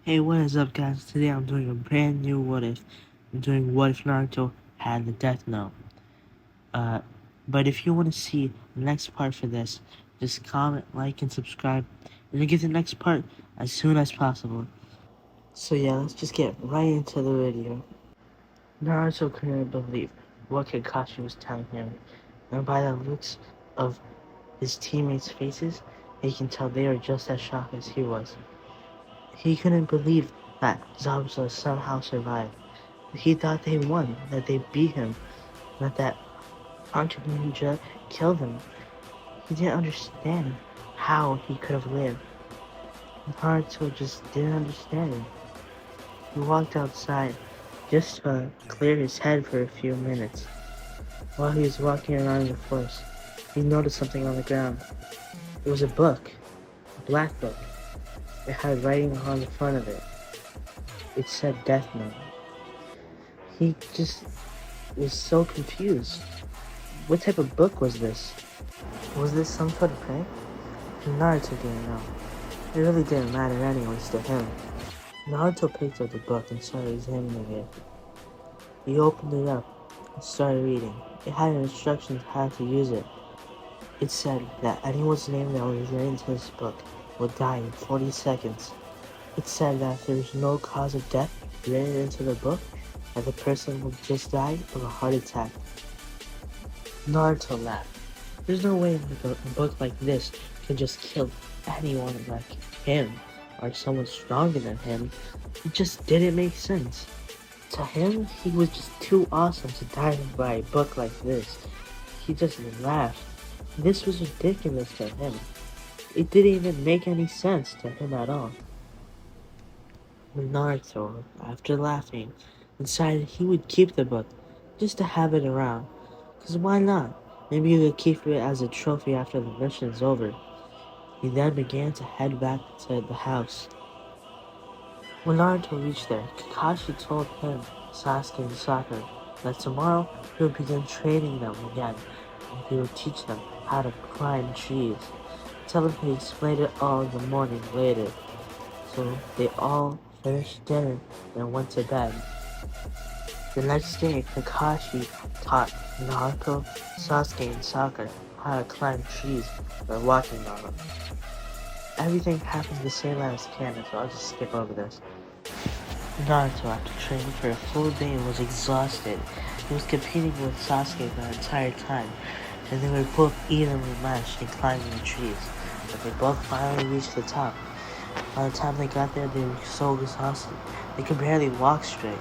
Hey, what is up, guys? Today I'm doing a brand new what if. I'm doing what if Naruto had the Death Note. Uh, but if you want to see the next part for this, just comment, like, and subscribe, and I'll get the next part as soon as possible. So yeah, let's just get right into the video. Naruto couldn't believe what Kakashi was telling him, and by the looks of his teammates' faces, he can tell they were just as shocked as he was. He couldn't believe that Zabuza somehow survived. He thought they won, that they beat him, not that Hunter Ninja killed him. He didn't understand how he could have lived. Naruto just didn't understand it. He walked outside just to clear his head for a few minutes. While he was walking around the forest, he noticed something on the ground. It was a book, a black book. It had writing on the front of it. It said Death Note. He just was so confused. What type of book was this? Was this some sort of prank? Naruto didn't know. It really didn't matter anyways to him. Naruto picked up the book and started examining it. He opened it up and started reading. It had instructions how to use it. It said that anyone's name that was written into this book would die in 40 seconds. It said that if there was no cause of death written into the book, that the person would just die of a heart attack. Naruto laughed. There's no way a book like this can just kill anyone like him or someone stronger than him. It just didn't make sense. To him, he was just too awesome to die by a book like this. He just laughed. This was ridiculous to him. It didn't even make any sense to him at all. Naruto, after laughing, decided he would keep the book just to have it around. Cause why not? Maybe you could keep it as a trophy after the mission is over. He then began to head back to the house. When Naruto reached there, Kakashi told him, Sasuke, and Sakura that tomorrow he would begin training them again, and he would teach them how to climb trees. Tell him he explained it all in the morning later. So they all finished dinner and went to bed. The next day, Kakashi taught Naruto, Sasuke, and Sakura how to climb trees by walking on them. Everything happened the same as canon, so I'll just skip over this. Naruto, after training for a full day, was exhausted. He was competing with Sasuke the entire time, and they were both evenly matched in climbing the trees, but they both finally reached the top. By the time they got there, they were so exhausted, they could barely walk straight,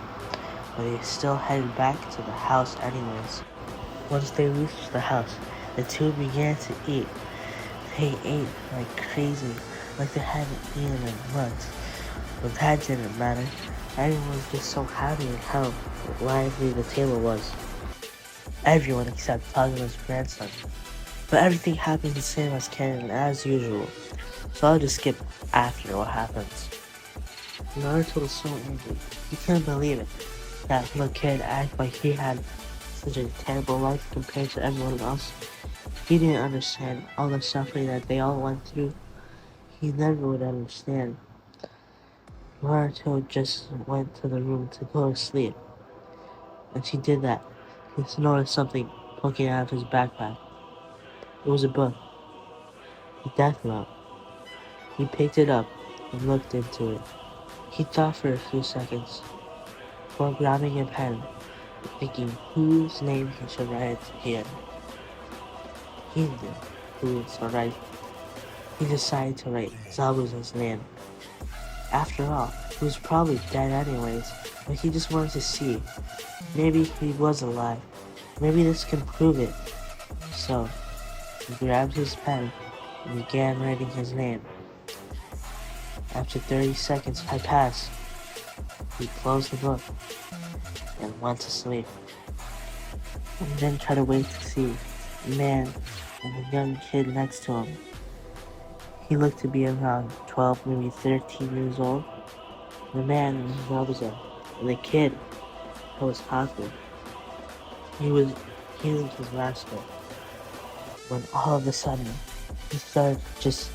but they still headed back to the house anyways. Once they reached the house, the two began to eat. They ate like crazy, like they hadn't eaten in months. But that didn't matter. Everyone was just so happy at how lively the table was. Everyone except Kazuma's grandson. But everything happened the same as canon as usual. So I'll just skip after what happens. Naruto was so angry. He couldn't believe it. That little kid acted like he had such a terrible life compared to everyone else. He didn't understand all the suffering that they all went through. He never would understand. Naruto just went to the room to go to sleep. When she did that, he noticed something poking out of his backpack. It was a book. The Death Note. He picked it up and looked into it. He thought for a few seconds, before grabbing a pen, thinking whose name he should write here. He knew who was alright. He decided to write Zabuza's name. After all, he was probably dead anyways, but he just wanted to see. Maybe he was alive. Maybe this can prove it. So, he grabbed his pen and began writing his name. After 30 seconds had passed, he closed the book and went to sleep. And then tried to wait to see the man and the young kid next to him. He looked to be around 12, maybe 13 years old. The man was Zabuza, and the kid was Haku. He was healing his master when all of a sudden he started just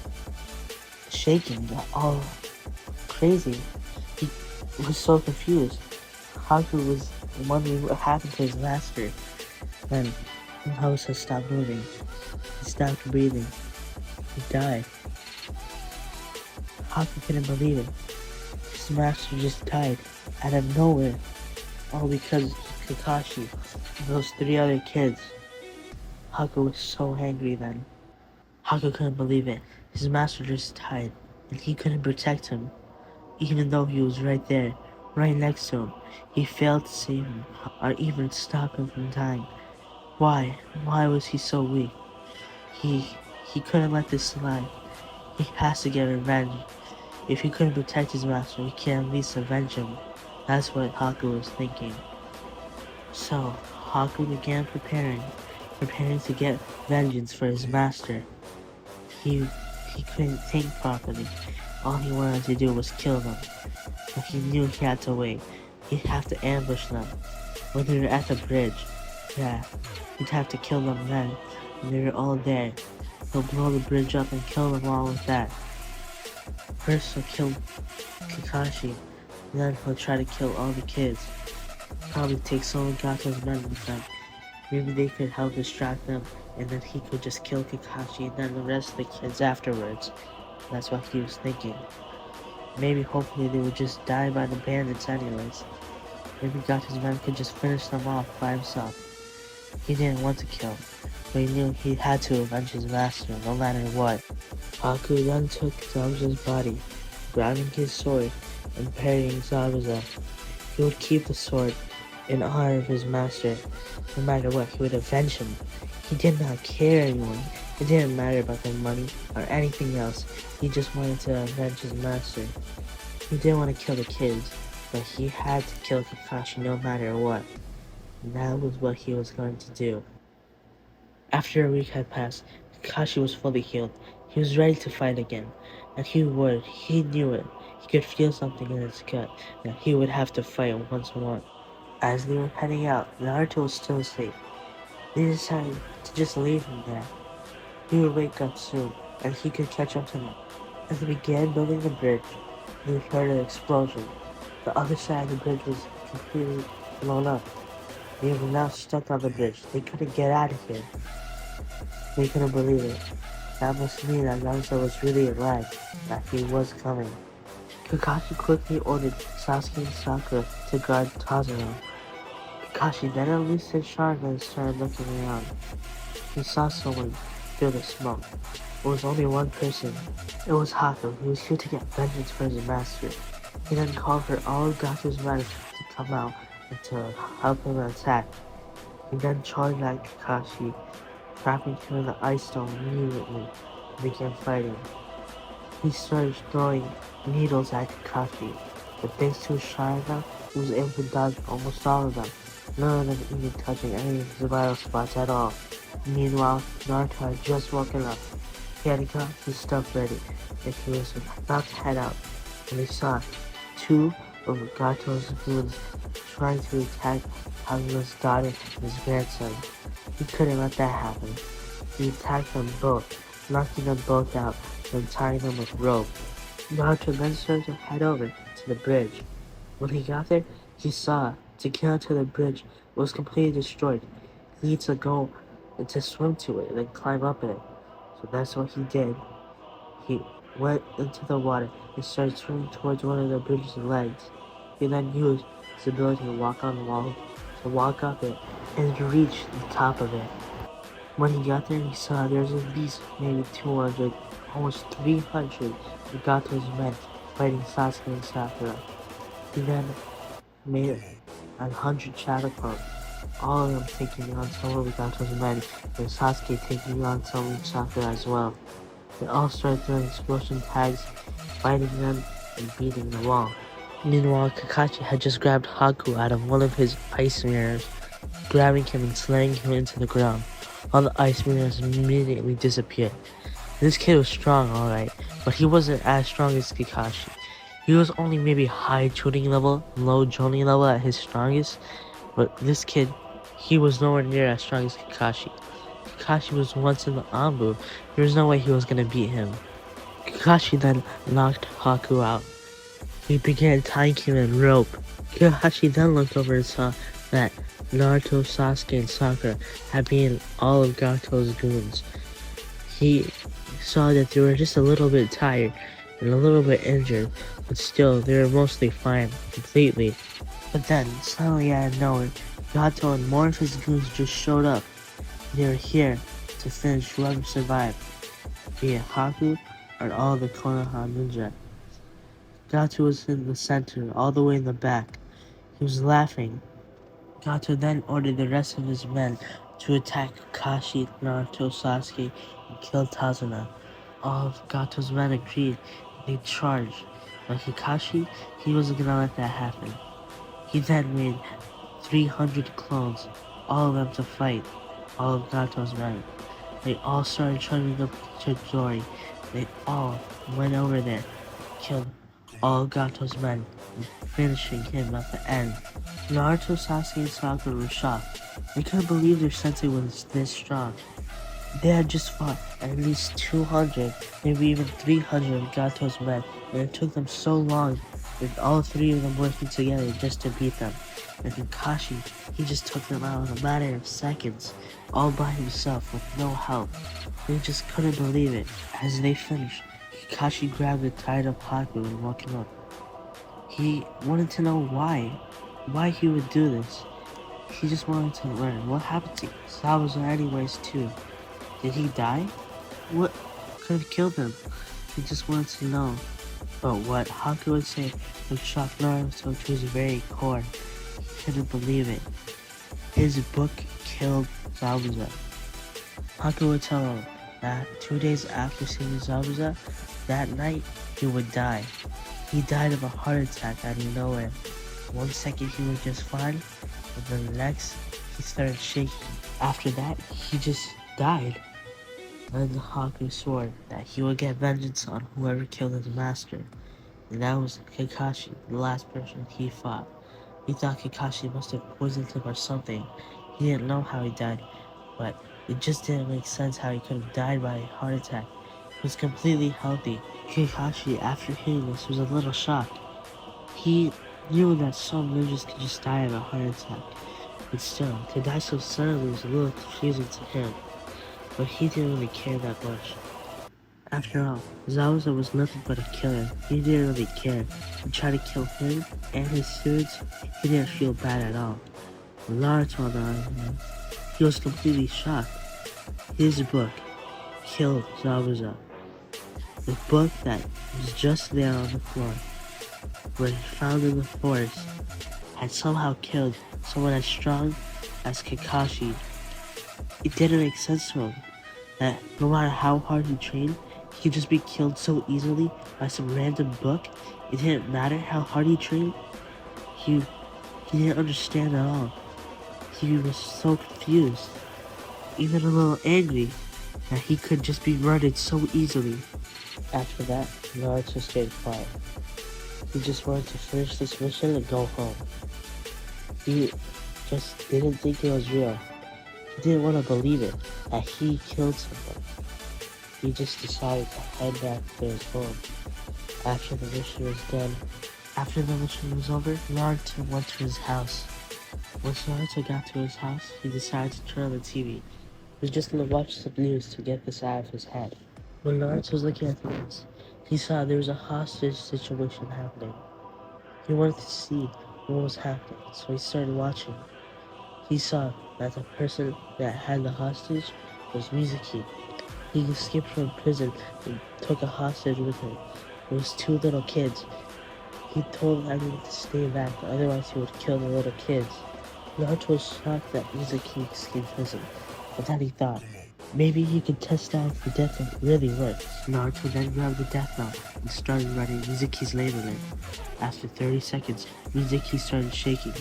shaking all crazy. was so confused. Haku was wondering what happened to his master. Then the house had stopped moving. He stopped breathing. He died. Haku couldn't believe it. His master just died out of nowhere. All because of Kakashi and those three other kids. Haku was so angry then. Haku couldn't believe it. His master just died, and he couldn't protect him. Even though he was right there, right next to him, he failed to save him, or even stop him from dying. Why? Why was he so weak? He he couldn't let this slide. He has to get revenge. If he couldn't protect his master, he can at least avenge him. That's what Haku was thinking. So, Haku began preparing to get vengeance for his master. He he couldn't think properly. All he wanted to do was kill them. But he knew he had to wait. He'd have to ambush them. When they were at the bridge, yeah, he'd have to kill them then. When they were all there, he'll blow the bridge up and kill them all with that. First he'll kill Kakashi, then he'll try to kill all the kids. Probably take some of Gato's men with them. Maybe they could help distract them, and then he could just kill Kakashi and then the rest of the kids afterwards. That's what he was thinking. Maybe hopefully they would just die by the bandits anyways. Maybe Gato's men could just finish them off by himself. He didn't want to kill, but he knew he had to avenge his master no matter what. Haku then took Zabuza's body, grabbing his sword and parrying Zabuza. He would keep the sword in honor of his master. No matter what, he would avenge him. He did not care anymore. It didn't matter about their money or anything else. He just wanted to avenge his master. He didn't want to kill the kids, but he had to kill Kakashi no matter what. And that was what he was going to do. After a week had passed, Kakashi was fully healed. He was ready to fight again. And he knew it. He could feel something in his gut that he would have to fight once more. As they were heading out, Naruto was still asleep. They decided to just leave him there. He would wake up soon, and he could catch up to them. As they began building the bridge, they heard an explosion. The other side of the bridge was completely blown up. They were now stuck on the bridge. They couldn't get out of here. They couldn't believe it. That must mean that Naruto was really alive, that he was coming. Kakashi quickly ordered Sasuke and Sakura to guard Tazuro. Kakashi then unleashed his Sharingan and started looking around. He saw someone through the smoke. It was only one person. It was Haku. He was here to get vengeance for his master. He then called for all of Gato's men to come out and to help him attack. He then charged at Kakashi, trapping him in the ice stone immediately, and began fighting. He started throwing needles at Kakashi, but thanks to his Sharingan, he was able to dodge almost all of them, none of them even touching any of his vital spots at all. Meanwhile, Naruto had just woken up. He had got his stuff ready, and he was about to head out when he saw two of Gato's goons trying to attack Haru's daughter and his grandson. He couldn't let that happen. He attacked them both, knocking them both out and tying them with rope. Naruto then started to head over to the bridge. When he got there, he saw to get onto the bridge was completely destroyed. He needs to go and to swim to it and then climb up it. So that's what he did. He went into the water and started swimming towards one of the bridge's legs. He then used his ability to walk on the wall, to walk up it, and to reach the top of it. When he got there, he saw there was at least maybe 200, almost 300 of Gato's men fighting Sasuke and Sakura. He then made 100 Shadow Clones, all of them taking on some of Gato's men, and Sasuke taking on some of Sakura as well. They all started throwing explosion tags, fighting them, and beating the wall. Meanwhile, Kakashi had just grabbed Haku out of one of his ice mirrors, grabbing him and slamming him into the ground. All the ice mirrors immediately disappeared. This kid was strong, alright, but he wasn't as strong as Kakashi. He was only maybe high Chunin level, low Jonin level at his strongest, but this kid, he was nowhere near as strong as Kakashi. Kakashi was once in the Anbu, there was no way he was gonna beat him. Kakashi then knocked Haku out. He began tying him in rope. Kakashi then looked over and saw that Naruto, Sasuke, and Sakura had beaten all of Gato's goons. He saw that they were just a little bit tired and a little bit injured, but still, they were mostly fine, completely. But then, suddenly out of nowhere, Gato and more of his goons just showed up. They were here to finish whoever survived, be it Haku or all the Konoha ninja. Gato was in the center, all the way in the back. He was laughing. Gato then ordered the rest of his men to attack Kakashi, Naruto, Sasuke, and kill Tazuna. All of Gato's men agreed, and they charged. But Kakashi, he wasn't gonna let that happen. He then made 300 clones, all of them to fight all of Gato's men. They all started charging up to glory. They all went over there, killed all Gato's men, finishing him at the end. Naruto, Sasuke, and Sakura were shocked. They couldn't believe their sensei was this strong. They had just fought at least 200, maybe even 300 of Gato's men, and it took them so long with all three of them working together just to beat them. And Kakashi, he just took them out in a matter of seconds, all by himself with no help. They just couldn't believe it. As they finished, Kakashi grabbed the tied up Haku and woke him up. He wanted to know why he would do this. He just wanted to learn what happened to Zabuza anyways too. Did he die? What could have killed him? He just wanted to know. But what Haku would say would shock Naruto to his very core. He couldn't believe it. His book killed Zabuza. Haku would tell him that 2 days after seeing Zabuza, that night he would die. He died of a heart attack out of nowhere. 1 second he was just fine, and then the next he started shaking. After that, he just died. Then Haku swore that he would get vengeance on whoever killed his master, and that was Kakashi, the last person he fought. He thought Kakashi must have poisoned him or something. He didn't know how he died, but it just didn't make sense how he could have died by a heart attack. He was completely healthy. Kakashi, after hearing this, was a little shocked. He knew that some ninjas could just die of a heart attack, but still, to die so suddenly was a little confusing to him. But he didn't really care that much. After all, Zabuza was nothing but a killer. He didn't really care. He tried to kill him and his students. He didn't feel bad at all. Naruto, on the other hand, he was completely shocked. His book killed Zabuza. The book that was just there on the floor, when found in the forest, had somehow killed someone as strong as Kakashi. It didn't make sense to him that no matter how hard he trained, he'd just be killed so easily by some random book. It didn't matter how hard he trained. He didn't understand at all. He was so confused, even a little angry that he could just be murdered so easily. After that, Naruto stayed quiet. He just wanted to finish this mission and go home. He just didn't think it was real. He didn't want to believe it, that he killed someone. He just decided to head back to his home. After the mission was over, Naruto went to his house. Once Naruto got to his house, he decided to turn on the TV. He was just gonna watch some news to get this out of his head. When Naruto was looking at the news, he saw there was a hostage situation happening. He wanted to see what was happening, so he started watching. He saw that the person that had the hostage was Mizuki. He escaped from prison and took a hostage with him. It was 2 little kids. He told everyone to stay back, otherwise he would kill the little kids. Naruto was shocked that Mizuki escaped prison, but then he thought, maybe he could test out if the death note really works. Naruto then grabbed the death note and started writing Mizuki's name in it. After 30 seconds, Mizuki started shaking.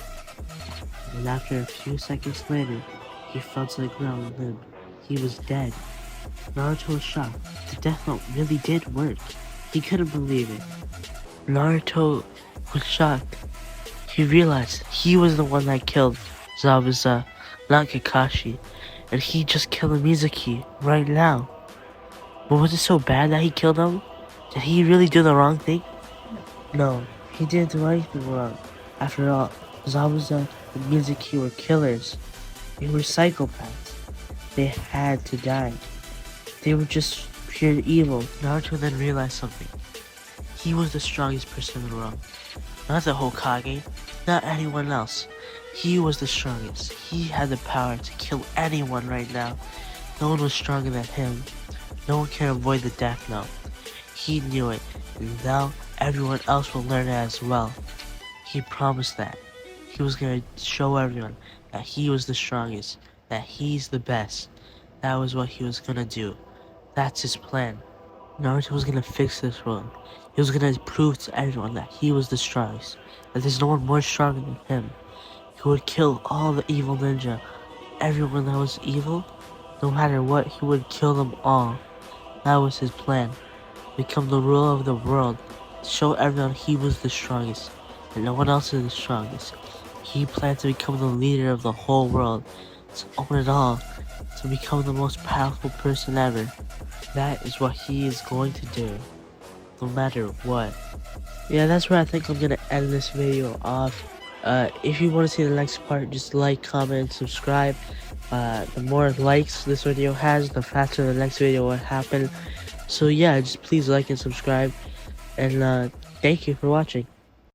And after a few seconds later, he fell to the ground limp. He was dead. Naruto was shocked. The death note really did work. He couldn't believe it. Naruto was shocked. He realized he was the one that killed Zabuza, not Kakashi, and he just killed Mizuki right now. But was it so bad that he killed him? Did he really do the wrong thing? No, He didn't do anything wrong. After all, Zabuza and Mizuki were killers. They were psychopaths. They had to die. They were just pure evil. Naruto then realized something. He was the strongest person in the world. Not the Hokage, not anyone else. He was the strongest. He had the power to kill anyone right now. No one was stronger than him. No one can avoid the death note. He knew it, and now everyone else will learn it as well. He promised that. He was gonna show everyone that he was the strongest, that he's the best. That was what he was gonna do. That's his plan. Naruto was gonna fix this world. He was gonna prove to everyone that he was the strongest, that there's no one more stronger than him. He would kill all the evil ninja. Everyone that was evil, no matter what, he would kill them all. That was his plan. Become the ruler of the world. Show everyone he was the strongest, and no one else is the strongest. He planned to become the leader of the whole world, to own it all, to become the most powerful person ever. That is what he is going to do, no matter what. Yeah, that's where I think I'm gonna end this video off. If you want to see the next part, just like, comment, and subscribe. The more likes this video has, the faster the next video will happen. So yeah, just please like and subscribe, and thank you for watching.